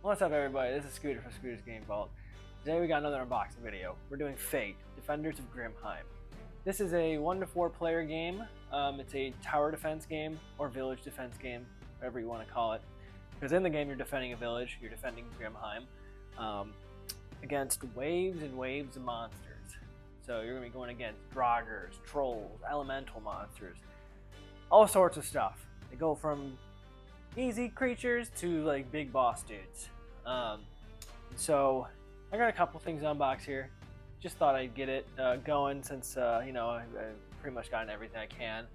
What's up, everybody? This is Scooter from Scooter's Game Vault. Today we got another unboxing video. We're doing Fate, Defenders of Grimheim. This is a 1 to 4 player game. It's a tower defense game or village defense game, whatever you want to call it. Because in the game you're defending a village, you're defending Grimheim against waves and waves of monsters. So you're going to be going against draugrs, trolls, elemental monsters, all sorts of stuff. They go from easy creatures to like big boss dudes. So I got a couple things to unbox here. Just thought I'd get it going since I've pretty much gotten everything I can.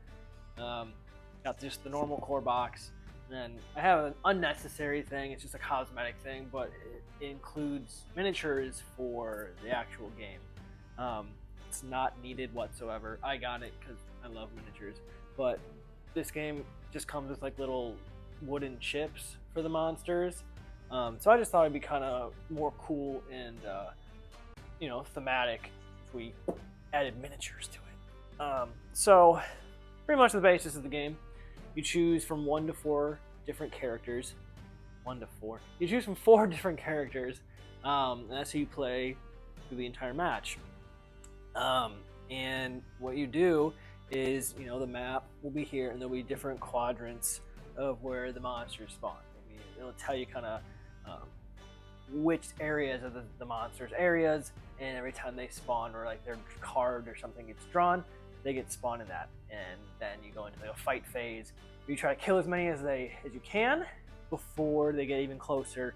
Got just the normal core box, and I have an unnecessary thing. It's just a cosmetic thing, but it includes miniatures for the actual game. It's not needed whatsoever. I got it because I love miniatures, but this game just comes with like little wooden chips for the monsters, so I just thought it'd be kind of more cool and thematic if we added miniatures to it. So pretty much the basis of the game, you choose from 1 to 4 different characters. 1 to 4. You choose from 4 different characters, and that's who you play through the entire match. And what you do is, the map will be here, and there'll be different quadrants of where the monsters spawn. It'll tell you kind of which areas are the monsters' areas, and every time they spawn or like their card or something gets drawn, they get spawned in that, and then you go into a fight phase where you try to kill as many as you can before they get even closer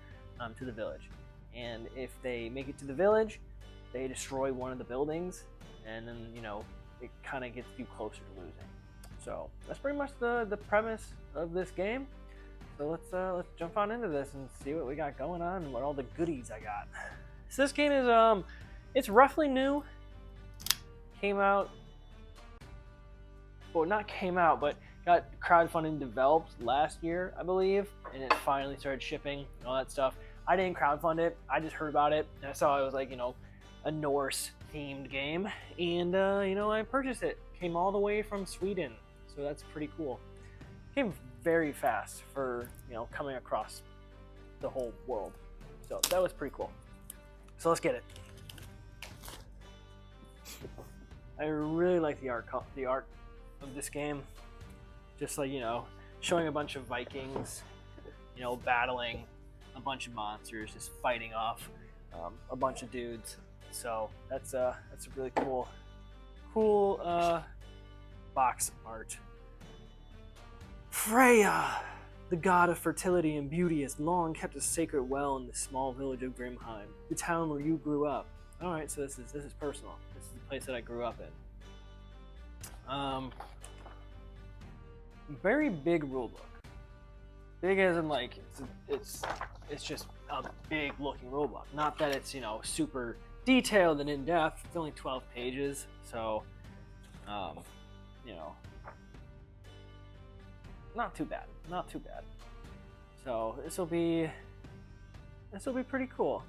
to the village. And if they make it to the village, they destroy one of the buildings, and then it kind of gets you closer to losing. So that's pretty much the premise of this game. So let's jump on into this and see what we got going on and what all the goodies I got. So this game is it's roughly new. Came out, well, not came out, but got crowdfunding developed last year, I believe, and it finally started shipping and all that stuff. I didn't crowdfund it. I just heard about it and I saw it was like a Norse themed game, and I purchased it. Came all the way from Sweden. So that's pretty cool. Came very fast for coming across the whole world. So that was pretty cool. So let's get it. I really like the art of this game. Just like showing a bunch of Vikings, battling a bunch of monsters, just fighting off a bunch of dudes. So that's a really cool box art. Freya, the god of fertility and beauty, has long kept a sacred well in the small village of Grimheim, the town where you grew up. All right, so this is personal. This is the place that I grew up in. Very big rulebook. Big as in like it's just a big looking rulebook. Not that it's super detailed and in depth. It's only 12 pages, so not too bad. So this will be pretty cool.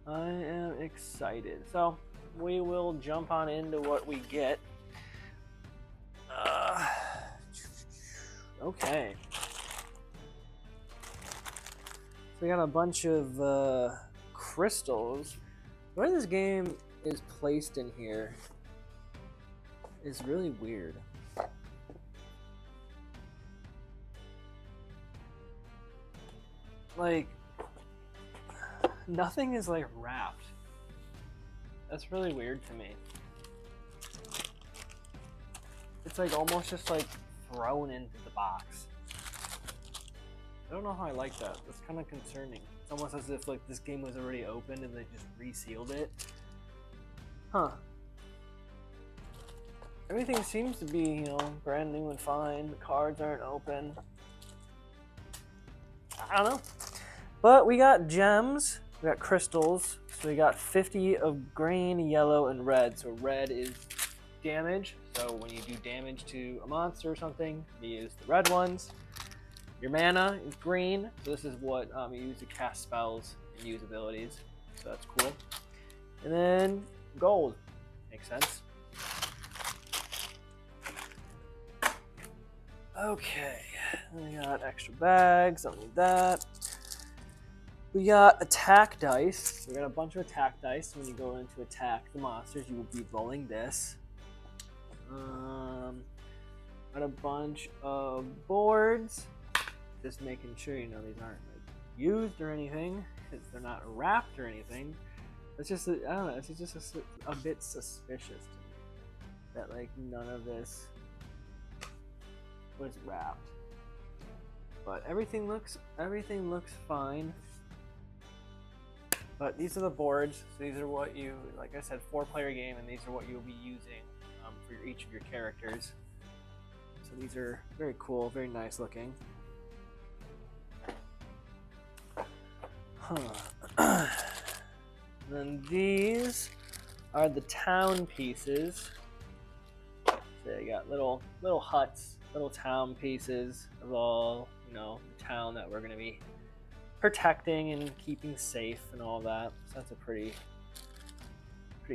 I am excited. So we will jump on into what we get. Okay. So we got a bunch of crystals. The way this game is placed in here is really weird. Like, nothing is like wrapped. That's really weird to me. It's like almost just like thrown into the box. I don't know how I like that. That's kind of concerning. It's almost as if like this game was already opened and they just resealed it. Huh. Everything seems to be, brand new and fine. The cards aren't open. I don't know. But we got gems. We got crystals. So we got 50 of green, yellow, and red. So red is damage. So when you do damage to a monster or something, you use the red ones. Your mana is green. So this is what you use to cast spells and use abilities. So that's cool. And then gold. Makes sense. Okay, then we got extra bags, don't need that. We got attack dice. We got a bunch of attack dice. When you go in to attack the monsters, you will be rolling this. Got a bunch of boards. Just making sure these aren't like used or anything. They're not wrapped or anything. It's just I don't know. It's just a bit suspicious to me that like none of this was wrapped. But everything looks fine. But these are the boards. So these are what you, like I said, 4-player game, and these are what you'll be using for each of your characters. So these are very cool, very nice looking. And then these are the town pieces. So you got little huts, little town pieces of all, the town that we're going to be protecting and keeping safe and all that. So that's a pretty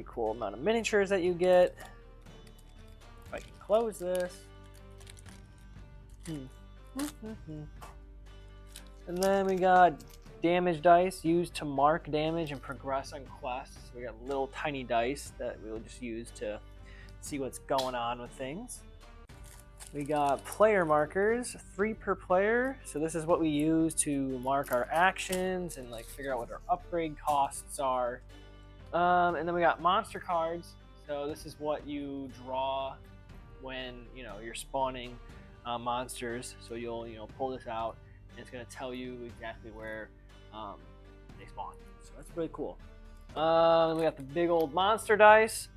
cool amount of miniatures that you get. If I can close this. And then we got damage dice used to mark damage and progress on quests. So we got little tiny dice that we'll just use to see what's going on with things. We got player markers, 3 per player. So this is what we use to mark our actions and like figure out what our upgrade costs are. And then we got monster cards. So this is what you draw when you're spawning monsters. So you'll pull this out, and it's going to tell you exactly where they spawn. So that's really cool. Then we got the big old monster dice.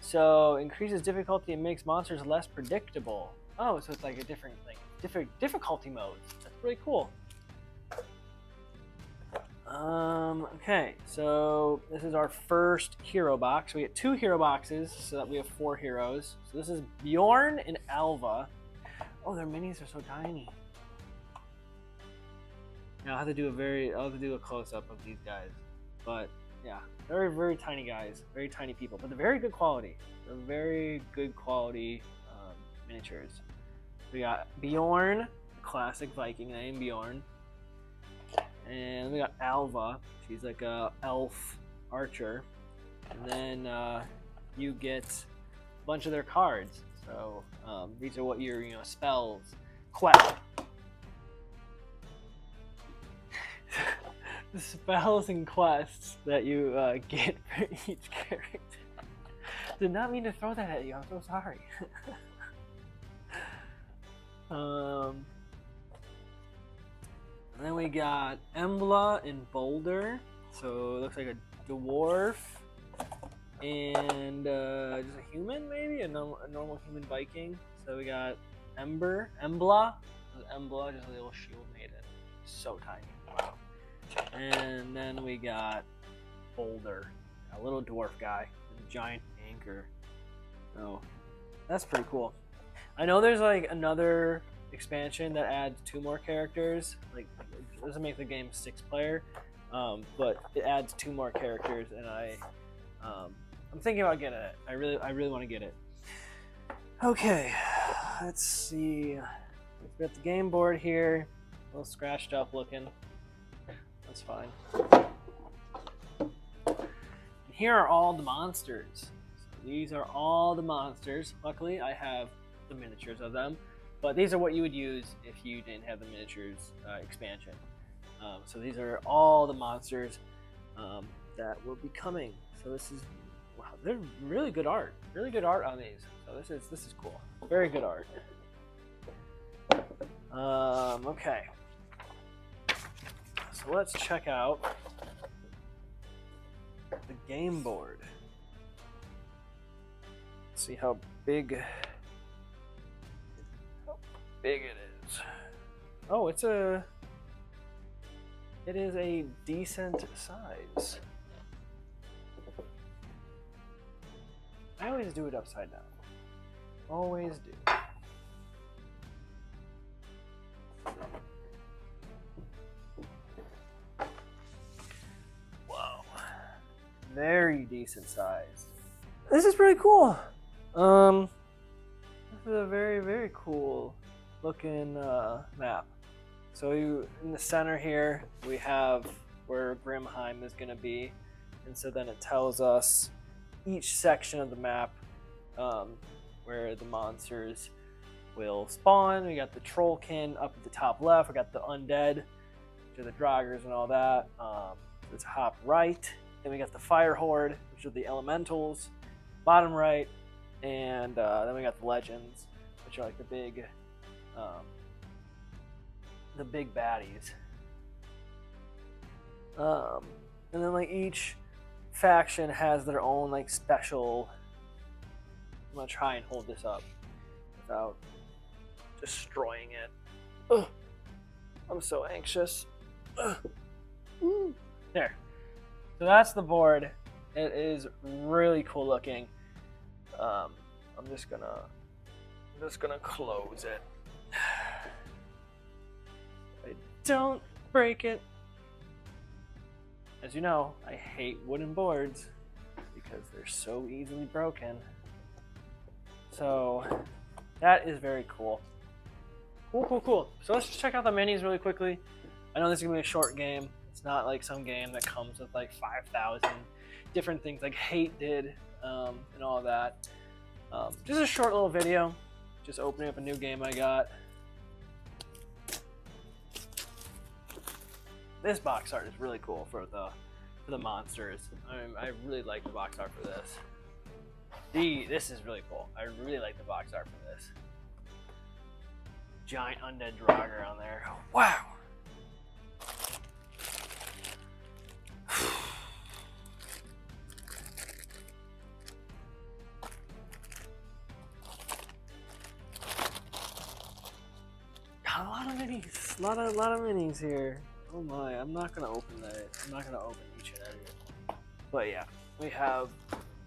So increases difficulty and makes monsters less predictable. Oh, so it's like a different difficulty modes. That's really cool. Okay, so this is our first hero box. We get 2 hero boxes, so that we have 4 heroes. So this is Bjorn and Alva. Oh, their minis are so tiny. Now I'll have to do a close-up of these guys. But yeah, very, very tiny guys, very tiny people, but they're very good quality. They're very good quality miniatures. We got Bjorn, classic Viking name, Bjorn. And we got Alva. She's like a elf archer. And then you get a bunch of their cards. So these are what your spells, quest. The spells and quests that you get for each character. Did not mean to throw that at you. I'm so sorry. And then we got Embla and Boulder. So it looks like a dwarf and just a human, maybe a normal human Viking. So we got Embla, just a little shield maiden, so tiny. Wow. And then we got Boulder, a little dwarf guy with a giant anchor. Oh, that's pretty cool. I know there's like another expansion that adds 2 more characters. Like, it doesn't make the game 6-player, but it adds 2 more characters, and I'm thinking about getting it. I really want to get it. Okay, let's see. We've got the game board here, a little scratched up looking. That's fine. And here are all the monsters. So these are all the monsters. Luckily, I have the miniatures of them, but these are what you would use if you didn't have the miniatures expansion. So these are all the monsters that will be coming. So this is, wow, they're really good art. Really good art on these. So this is cool. Very good art. Okay. So let's check out the game board. See how big it is. Oh, it is a decent size. I always do it upside down. Always do. Whoa. Very decent size. This is pretty cool. This is a very, very cool looking map. So in the center here, we have where Grimheim is going to be. And so then it tells us each section of the map where the monsters will spawn. We got the Trollkin up at the top left. We got the undead, which are the Draugrs and all that. The top right. Then we got the Fire Horde, which are the elementals, bottom right. And then we got the legends, which are like the big baddies. And then like each faction has their own like special. I'm gonna try and hold this up without destroying it. Ugh. I'm so anxious. Ugh. There. So that's the board. It is really cool looking. I'm just gonna close it. Don't break it. As you know, I hate wooden boards because they're so easily broken. So that is very cool. Cool. So let's just check out the minis really quickly. I know this is gonna be a short game. It's not like some game that comes with like 5,000 different things like Hate did and all that. Just a short little video, just opening up a new game I got. This box art is really cool for the monsters. I really like the box art for this. This is really cool. I really like the box art for this. Giant undead Draugr on there. Wow. A lot of minis. A lot of minis here. Oh my, I'm not gonna open that. I'm not gonna open each and every one. But yeah, we have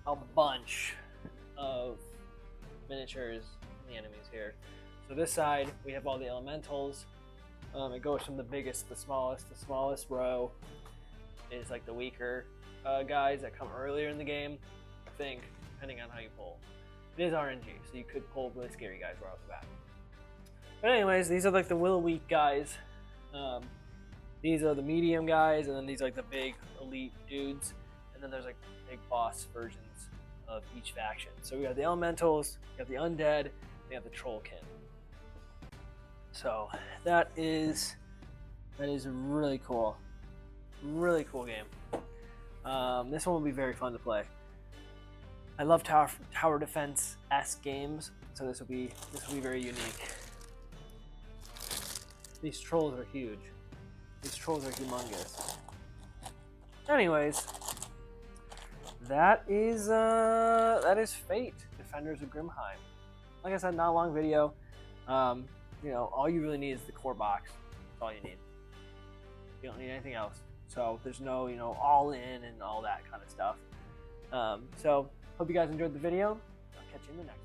a bunch of miniatures and the enemies here. So this side, we have all the elementals. It goes from the biggest to the smallest. The smallest row is like the weaker guys that come earlier in the game. I think, depending on how you pull. It is RNG, so you could pull really scary guys right off the bat. But anyways, these are like the little weak guys. These are the medium guys, and then these are like the big elite dudes. And then there's like big boss versions of each faction. So we got the elementals, we got the undead, we have the Trollkin. So that is really cool. Really cool game. This one will be very fun to play. I love tower defense-esque games, so this will be very unique. These trolls are huge. These trolls are humongous. Anyways, that is Fate, Defenders of Grimheim. Like I said, not a long video. You know, all you really need is the core box. That's all you need. You don't need anything else. So there's no, you know, all in and all that kind of stuff. So hope you guys enjoyed the video. I'll catch you in the next one.